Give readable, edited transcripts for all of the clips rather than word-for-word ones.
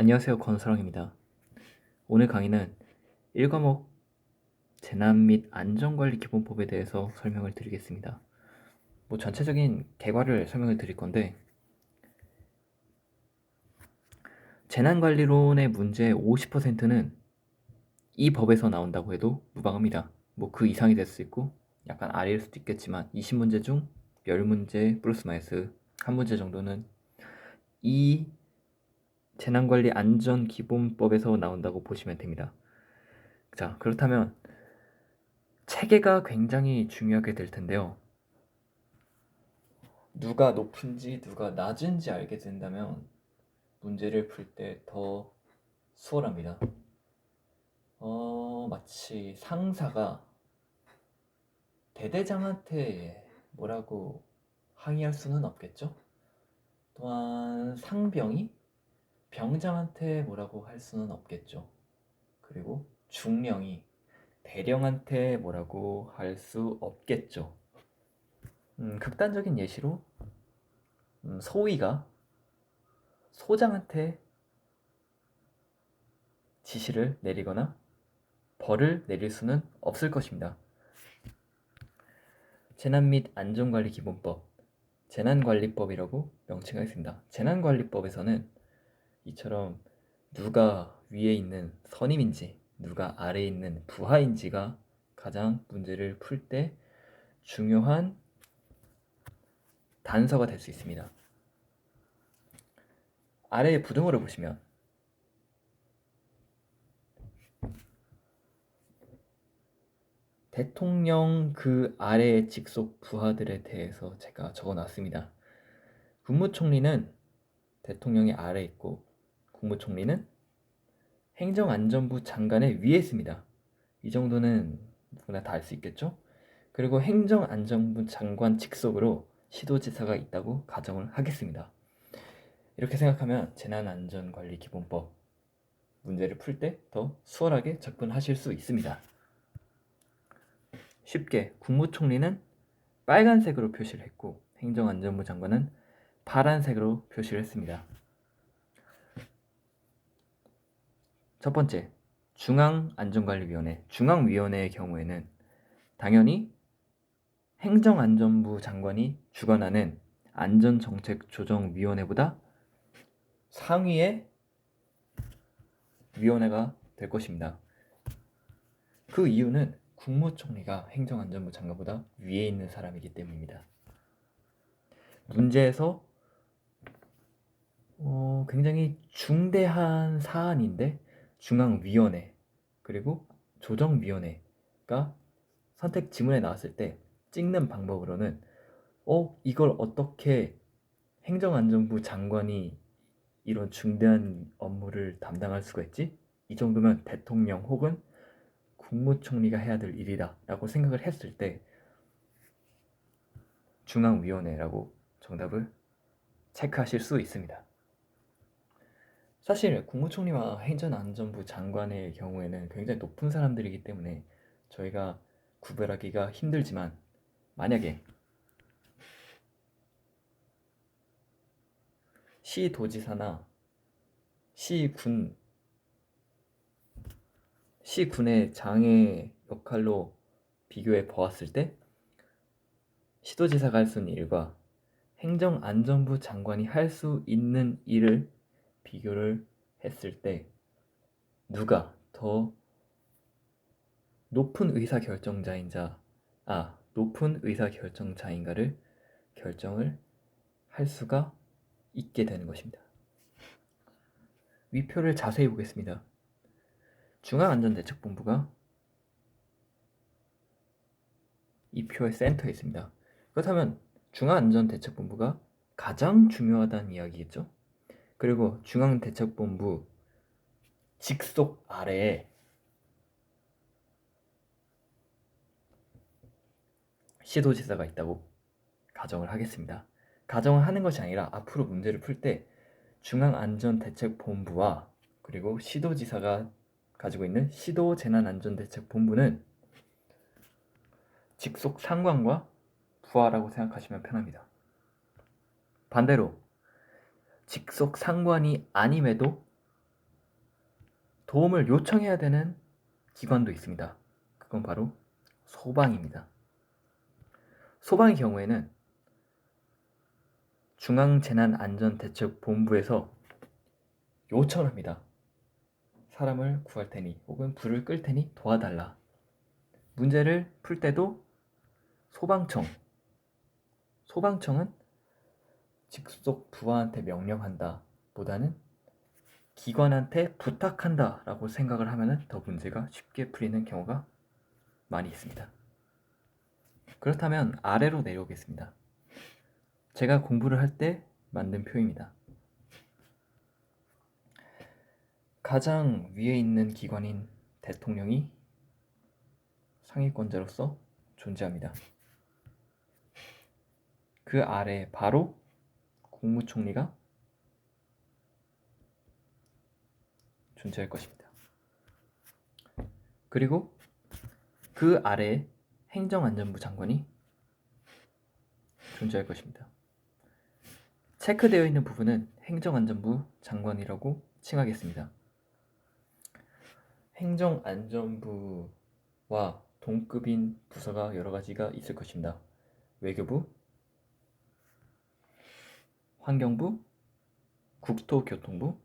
안녕하세요, 권서랑입니다. 오늘 강의는 1과목 재난 및 안전관리 기본법에 대해서 설명을 드리겠습니다. 전체적인 개괄을 설명을 드릴 건데, 재난관리론의 문제의 50%는 이 법에서 나온다고 해도 무방합니다. 그 이상이 될 수 있고 약간 아래일 수도 있겠지만 20문제 중 10문제 플러스 마이너스 한 문제 정도는 이 재난관리 안전기본법에서 나온다고 보시면 됩니다. 자, 그렇다면 체계가 굉장히 중요하게 될 텐데요. 누가 높은지 누가 낮은지 알게 된다면 문제를 풀 때 더 수월합니다. 마치 상사가 대대장한테 뭐라고 항의할 수는 없겠죠? 또한 상병이 병장한테 뭐라고 할 수는 없겠죠. 그리고 중령이 대령한테 뭐라고 할 수 없겠죠. 극단적인 예시로 소위가 소장한테 지시를 내리거나 벌을 내릴 수는 없을 것입니다. 재난 및 안전관리 기본법, 재난관리법이라고 명칭하고 있습니다. 재난관리법에서는 이처럼 누가 위에 있는 선임인지 누가 아래에 있는 부하인지가 가장 문제를 풀 때 중요한 단서가 될 수 있습니다. 아래의 부등호를 보시면 대통령 그 아래의 직속 부하들에 대해서 제가 적어놨습니다. 국무총리는 대통령의 아래에 있고 국무총리는 행정안전부 장관의 위에 있습니다. 이 정도는 누구나 다 알 수 있겠죠? 그리고 행정안전부 장관 직속으로 시도지사가 있다고 가정을 하겠습니다. 이렇게 생각하면 재난안전관리기본법 문제를 풀 때 더 수월하게 접근하실 수 있습니다. 쉽게 국무총리는 빨간색으로 표시를 했고 행정안전부 장관은 파란색으로 표시를 했습니다. 첫 번째, 중앙안전관리위원회. 중앙위원회의 경우에는 당연히 행정안전부 장관이 주관하는 안전정책조정위원회보다 상위의 위원회가 될 것입니다. 그 이유는 국무총리가 행정안전부 장관보다 위에 있는 사람이기 때문입니다. 문제에서 굉장히 중대한 사안인데 중앙위원회 그리고 조정위원회가 선택 지문에 나왔을 때 찍는 방법으로는 이걸 어떻게 행정안전부 장관이 이런 중대한 업무를 담당할 수가 있지? 이 정도면 대통령 혹은 국무총리가 해야 될 일이다 라고 생각을 했을 때 중앙위원회라고 정답을 체크하실 수 있습니다. 사실 국무총리와 행정안전부 장관의 경우에는 굉장히 높은 사람들이기 때문에 저희가 구별하기가 힘들지만 만약에 시도지사나 시군의 장의 역할로 비교해 보았을 때 시도지사가 할 수 있는 일과 행정안전부 장관이 할 수 있는 일을 비교를 했을 때 누가 더 높은 의사결정자인가를 결정을 할 수가 있게 되는 것입니다. 위표를 자세히 보겠습니다. 중앙안전대책본부가 이 표의 센터에 있습니다. 그렇다면 중앙안전대책본부가 가장 중요하다는 이야기겠죠? 그리고 중앙대책본부 직속 아래에 시도지사가 있다고 가정을 하겠습니다. 가정을 하는 것이 아니라 앞으로 문제를 풀 때 중앙안전대책본부와 그리고 시도지사가 가지고 있는 시도재난안전대책본부는 직속 상관과 부하라고 생각하시면 편합니다. 반대로 직속 상관이 아님에도 도움을 요청해야 되는 기관도 있습니다. 그건 바로 소방입니다. 소방의 경우에는 중앙재난안전대책본부에서 요청을 합니다. 사람을 구할 테니 혹은 불을 끌 테니 도와달라. 문제를 풀 때도 소방청은 직속 부하한테 명령한다 보다는 기관한테 부탁한다 라고 생각을 하면 더 문제가 쉽게 풀리는 경우가 많이 있습니다. 그렇다면 아래로 내려오겠습니다. 제가 공부를 할 때 만든 표입니다. 가장 위에 있는 기관인 대통령이 상위권자로서 존재합니다. 그 아래 바로 국무총리가 존재할 것입니다. 그리고 그 아래에 행정안전부 장관이 존재할 것입니다. 체크되어 있는 부분은 행정안전부 장관이라고 칭하겠습니다. 행정안전부와 동급인 부서가 여러 가지가 있을 것입니다. 외교부, 환경부, 국토교통부,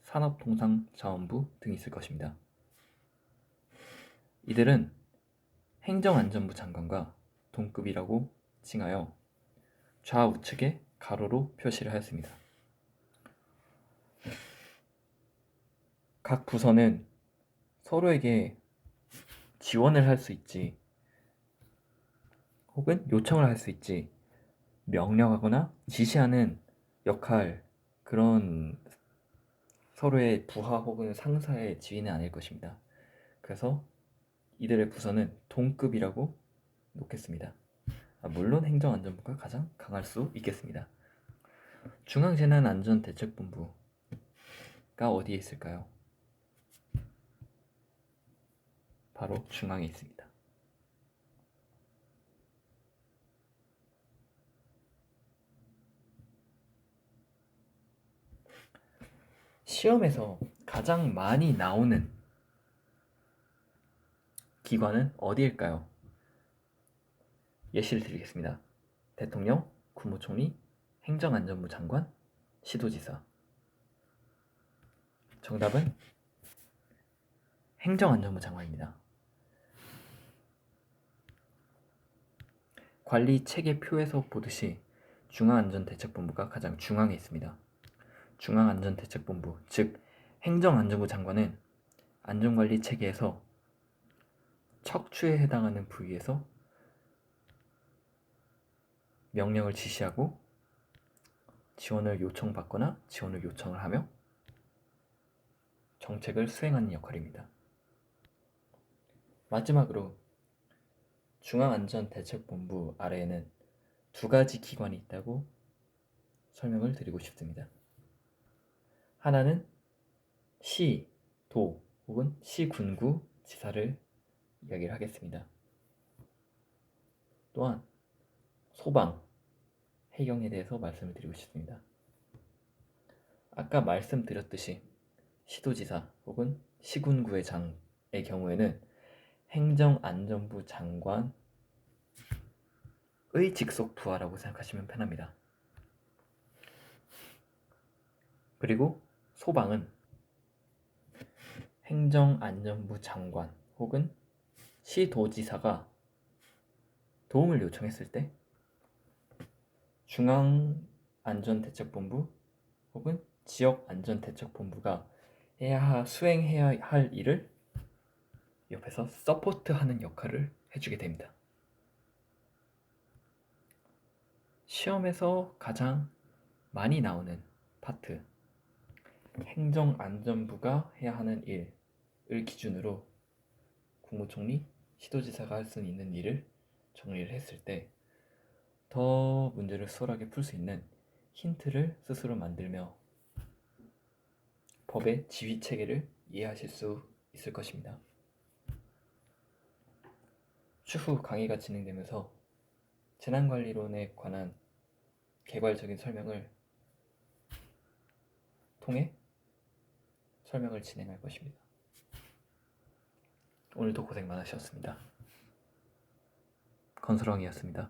산업통상자원부 등이 있을 것입니다. 이들은 행정안전부 장관과 동급이라고 칭하여 좌우측에 가로로 표시를 하였습니다. 각 부서는 서로에게 지원을 할 수 있지, 혹은 요청을 할 수 있지, 명령하거나 지시하는 역할, 그런 서로의 부하 혹은 상사의 지위는 아닐 것입니다. 그래서 이들의 부서는 동급이라고 놓겠습니다. 물론 행정안전부가 가장 강할 수 있겠습니다. 중앙재난안전대책본부가 어디에 있을까요? 바로 중앙에 있습니다. 시험에서 가장 많이 나오는 기관은 어디일까요? 예시를 드리겠습니다. 대통령, 국무총리, 행정안전부 장관, 시도지사. 정답은 행정안전부 장관입니다. 관리 체계표에서 보듯이 중앙안전대책본부가 가장 중앙에 있습니다. 중앙안전대책본부, 즉 행정안전부 장관은 안전관리 체계에서 척추에 해당하는 부위에서 명령을 지시하고 지원을 요청받거나 지원을 요청을 하며 정책을 수행하는 역할입니다. 마지막으로 중앙안전대책본부 아래에는 두 가지 기관이 있다고 설명을 드리고 싶습니다. 하나는 시, 도 혹은 시군구 지사를 이야기를 하겠습니다. 또한 소방, 해경에 대해서 말씀을 드리고 싶습니다. 아까 말씀드렸듯이 시도지사 혹은 시군구의 장의 경우에는 행정안전부 장관의 직속 부하라고 생각하시면 편합니다. 그리고 소방은 행정안전부 장관 혹은 시도지사가 도움을 요청했을 때 중앙안전대책본부 혹은 지역안전대책본부가 수행해야 할 일을 옆에서 서포트하는 역할을 해주게 됩니다. 시험에서 가장 많이 나오는 파트, 행정안전부가 해야 하는 일을 기준으로 국무총리, 시도지사가 할 수 있는 일을 정리를 했을 때 더 문제를 수월하게 풀 수 있는 힌트를 스스로 만들며 법의 지휘 체계를 이해하실 수 있을 것입니다. 추후 강의가 진행되면서 재난관리론에 관한 개괄적인 설명을 통해 설명을 진행할 것입니다. 오늘도 고생 많으셨습니다. 건설왕이었습니다.